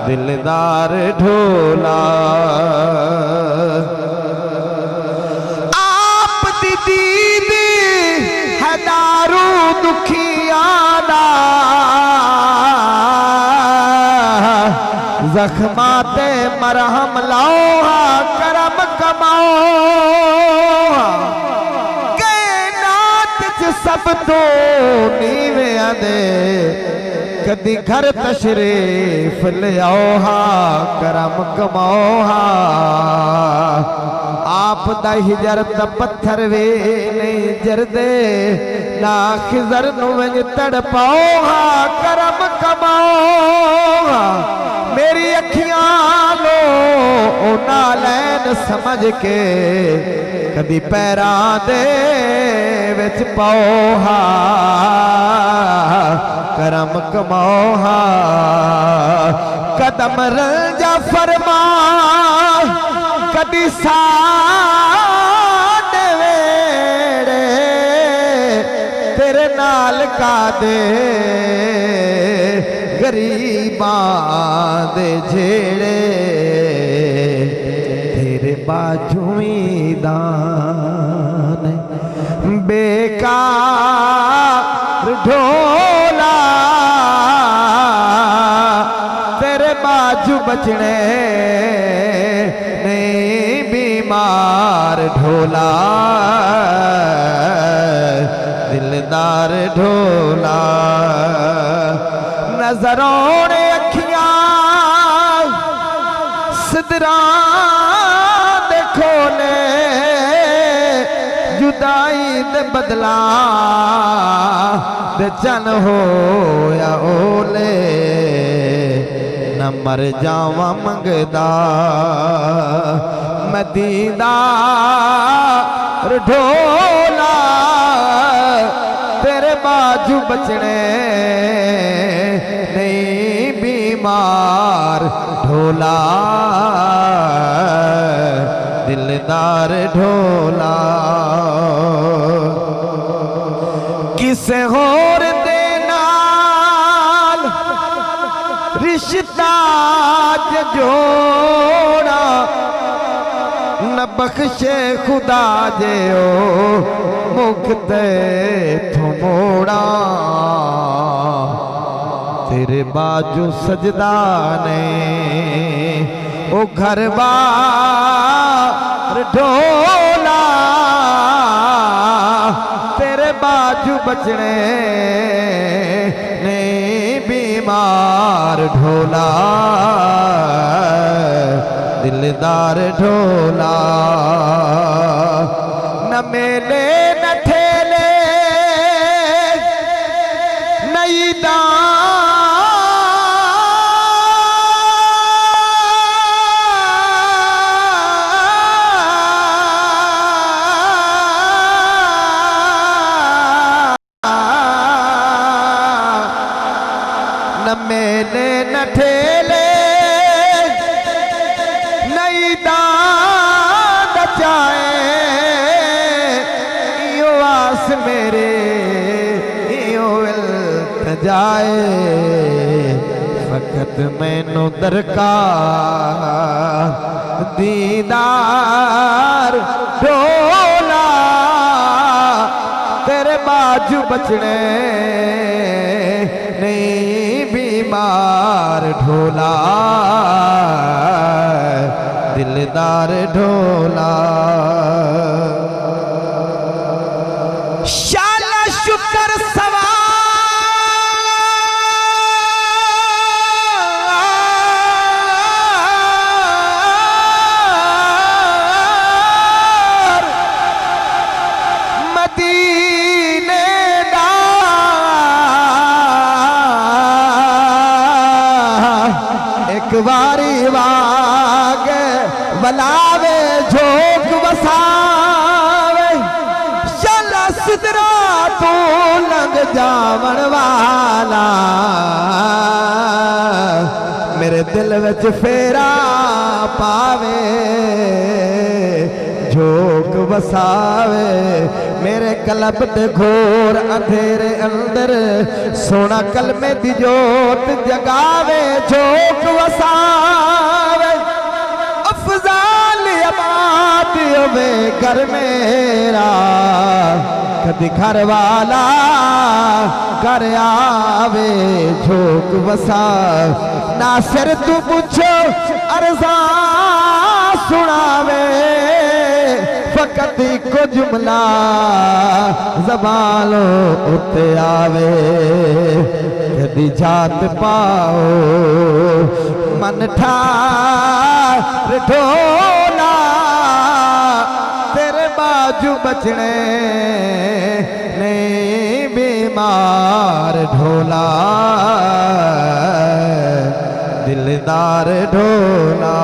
दिलदार ढोला। आप दी दीद है दारू दुखियां दा, जख्मा ते मरहम लाओ करम कमाओ। कायनात च सब तो नीवेआं दे कदी घर तशरीफ ले आओ हा करम कमाओ हा। आप दा हिजर दा पत्थर वे नहीं जरदे, ना खिजर नु वंज तड़पाओ हा करम कमाओ हा। मेरी अखियां लो ओ नालैन समझ के कदी पैरां दे विच पाओ हा करम कमाओ हा। कदम रंजा फरमा कदी साडे वेड़े, तेरे नाल का दे गरीबां दे झेड़े, तेरे बाजुई दान बेकार ढोला। तेरे बाजू बचने नहीं बीमार ढोला, दिलदार ढोला। नजरों ने अखियां सिदरां दे खोले, जुदाई दे बदला दे चन होया ओले। न मर जावा मंगदा मैं दीदार ढोला, तेरे बाजू बचने नहीं बीमार ढोला, दिलदार ढोला। किसे होर दे नाल रिश्ता जोड़ा, न बख्शे खुदा जे ओ मुख ते थमोड़ा। तेरे बाजू सजदा ने ओ घर बार ढोला, तेरे बाजू बचने नहीं बीमार ढोला, दिलदार ढोला। न मेले न ठेले नई न मेले न ठेले नई दाद चाहे, इयो आस मेरे इयो जाए। फकत मैनू दरकार दीदार ढोला, तेरे बाजू बचने नहीं बीमार ढोला, दिलदार ढोला। शाला शुक्र सवार मदीने दा, एक बारी वाग बलावे झोंक वसावे। शाला सिदरा तू लंघ जावन वाला, मेरे दिल विच फेरा पावे झोंक वसावे। मेरे कलब दे घोर अंधेरे अंदर सोना कलमे दी जोत जगावे झोंक वसावे। आवे घर मेरा, कदी घर वाला घर आवे झोंक वसा। नासिर तू पूछो अर्जा सुनावे, फकत को जुमला ज़बानों उते आवे। कदी जात पाओ मन ठार ढोला, तेरे बाजू बचने नहीं बीमार ढोला, दिलदार ढोला।